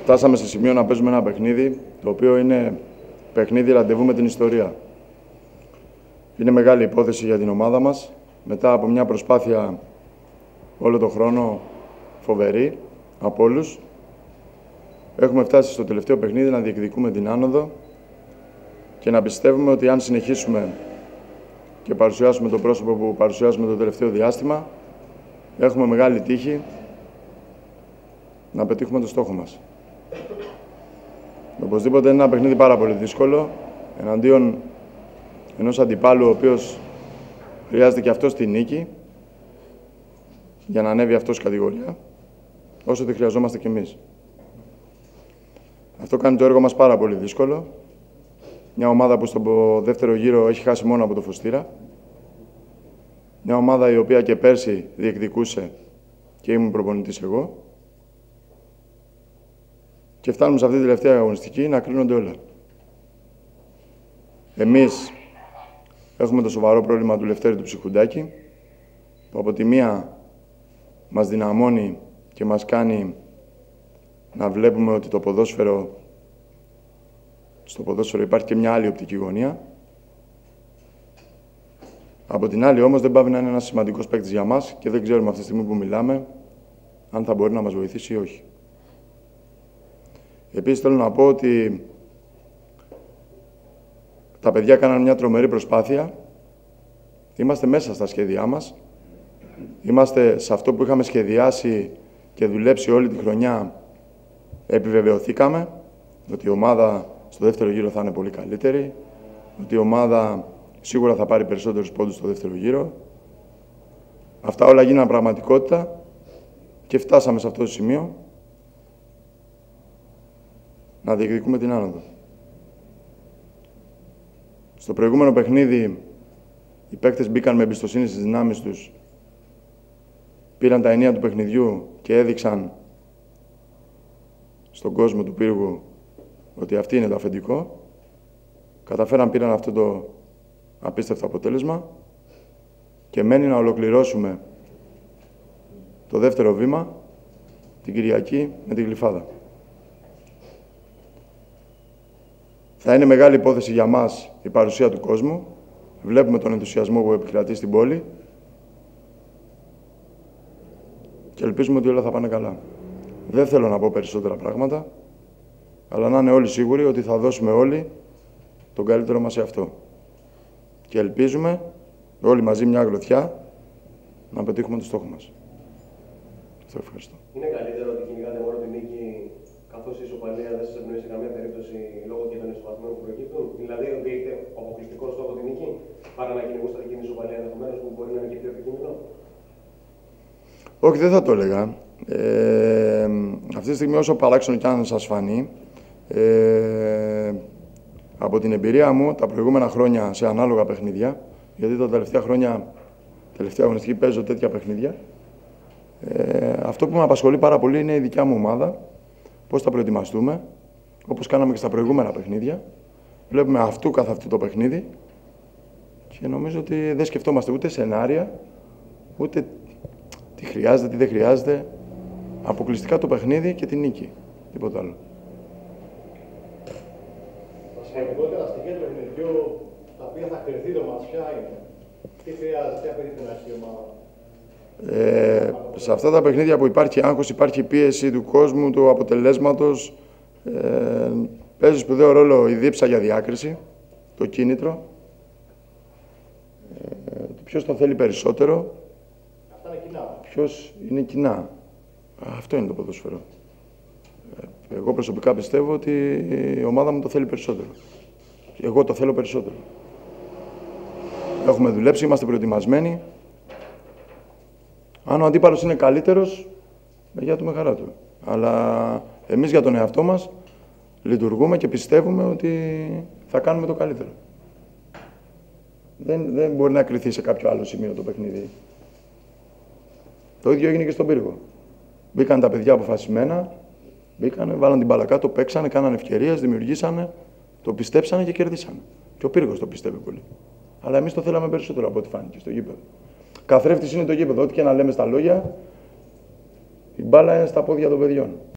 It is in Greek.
Φτάσαμε σε σημείο να παίζουμε ένα παιχνίδι, το οποίο είναι παιχνίδι ραντεβού με την ιστορία. Είναι μεγάλη υπόθεση για την ομάδα μας. Μετά από μια προσπάθεια όλο τον χρόνο φοβερή από όλους, έχουμε φτάσει στο τελευταίο παιχνίδι να διεκδικούμε την άνοδο και να πιστεύουμε ότι αν συνεχίσουμε και παρουσιάσουμε το πρόσωπο που παρουσιάσουμε το τελευταίο διάστημα, έχουμε μεγάλη τύχη να πετύχουμε το στόχο μας. Οπωσδήποτε είναι ένα παιχνίδι πάρα πολύ δύσκολο, εναντίον ενός αντιπάλου ο οποίος χρειάζεται και αυτός τη νίκη για να ανέβει αυτός κατηγορία, όσο τη χρειαζόμαστε κι εμείς. Αυτό κάνει το έργο μας πάρα πολύ δύσκολο. Μια ομάδα που στο δεύτερο γύρο έχει χάσει μόνο από το Φωστήρα. Μια ομάδα η οποία και πέρσι διεκδικούσε και ήμουν προπονητής εγώ. Και φτάνουμε σε αυτή τη τελευταία αγωνιστική να κρίνονται όλα. Εμείς έχουμε το σοβαρό πρόβλημα του Λευτέρη του Ψυχουντάκη, που από τη μία μας δυναμώνει και μας κάνει να βλέπουμε ότι στο ποδόσφαιρο υπάρχει και μια άλλη οπτική γωνία. Από την άλλη όμως δεν πάβει να είναι ένας σημαντικός παίκτης για μας και δεν ξέρουμε αυτή τη στιγμή που μιλάμε αν θα μπορεί να μας βοηθήσει ή όχι. Επίσης θέλω να πω ότι τα παιδιά κάναν μια τρομερή προσπάθεια. Είμαστε μέσα στα σχέδιά μας. Είμαστε σε αυτό που είχαμε σχεδιάσει και δουλέψει όλη τη χρονιά. Επιβεβαιωθήκαμε ότι η ομάδα στο δεύτερο γύρο θα είναι πολύ καλύτερη, ότι η ομάδα σίγουρα θα πάρει περισσότερους πόντους στο δεύτερο γύρο. Αυτά όλα γίνανε πραγματικότητα και φτάσαμε σε αυτό το σημείο να διεκδικούμε την άνοδο. Στο προηγούμενο παιχνίδι οι παίκτες μπήκαν με εμπιστοσύνη στις δυνάμεις τους, πήραν τα ενία του παιχνιδιού και έδειξαν στον κόσμο του πύργου ότι αυτή είναι το αφεντικό. Πήραν αυτό το απίστευτο αποτέλεσμα και μένει να ολοκληρώσουμε το δεύτερο βήμα την Κυριακή με τη Γλυφάδα. Θα είναι μεγάλη υπόθεση για μας η παρουσία του κόσμου. Βλέπουμε τον ενθουσιασμό που επικρατεί στην πόλη και ελπίζουμε ότι όλα θα πάνε καλά. Δεν θέλω να πω περισσότερα πράγματα, αλλά να είναι όλοι σίγουροι ότι θα δώσουμε όλοι τον καλύτερο μας σε αυτό. Και ελπίζουμε όλοι μαζί μια γλωθιά να πετύχουμε το στόχο μας. Αυτό ευχαριστώ. Είναι καλύτερο ότι κυνηγάτε μόνο την νίκη, καθώς η ισοπαλία δεν σας ευνοεί σε καμία περίπτωση λόγω και των ισοβαθμών που προκύπτουν? Δηλαδή ότι έχετε αποκλειστικό στόχο την νίκη, παρά να κυνηγούσατε και την ισοπαλία ενδεχομένως που μπορεί να είναι και πιο επικίνδυνο? Όχι, δεν θα το έλεγα. Αυτή τη στιγμή, όσο παράξενο κι αν σας φανεί, από την εμπειρία μου τα προηγούμενα χρόνια σε ανάλογα παιχνίδια, γιατί τα τελευταία χρόνια, τελευταία αγωνιστική παίζω τέτοια παιχνίδια, αυτό που με απασχολεί πάρα πολύ είναι η δικιά μου ομάδα, πώς θα προετοιμαστούμε, όπως κάναμε και στα προηγούμενα παιχνίδια. Βλέπουμε αυτού καθ' αυτού το παιχνίδι και νομίζω ότι δεν σκεφτόμαστε ούτε σενάρια, ούτε τι χρειάζεται, τι δεν χρειάζεται. Αποκλειστικά το παιχνίδι και την νίκη. Τίποτα άλλο. Τα σημαντικότερα στοιχεία του παιχνιδιού, τα οποία θα κρυθεί το μάτς, ποια είναι? Τι χρειάζεται, τι απαιτείται να έχει η ομάδα? Σε αυτά τα παιχνίδια που υπάρχει άγχος, υπάρχει πίεση του κόσμου, του αποτελέσματος, παίζει σπουδαίο ρόλο η δίψα για διάκριση, το κίνητρο, ποιος το θέλει περισσότερο, Αυτά είναι κοινά. ποιος είναι κοινά. Αυτό είναι το ποδόσφαιρο. Εγώ προσωπικά πιστεύω ότι η ομάδα μου το θέλει περισσότερο. Εγώ το θέλω περισσότερο. Έχουμε δουλέψει, είμαστε προετοιμασμένοι. Αν ο αντίπαλος είναι καλύτερος, για του με χαρά του. Αλλά εμείς για τον εαυτό μας λειτουργούμε και πιστεύουμε ότι θα κάνουμε το καλύτερο. Δεν μπορεί να κριθεί σε κάποιο άλλο σημείο το παιχνίδι. Το ίδιο έγινε και στον πύργο. Μπήκαν τα παιδιά αποφασισμένα, βάλαν την μπάλα κάτω, παίξανε, κάνανε ευκαιρίες, δημιουργήσανε, το πιστέψανε και κερδίσανε. Και ο πύργος το πιστεύει πολύ. Αλλά εμείς το θέλαμε περισσότερο από ό,τι φάνηκε στο γήπεδο. Καθρέφτης είναι το γήπεδο, ό,τι και να λέμε στα λόγια, η μπάλα είναι στα πόδια των παιδιών.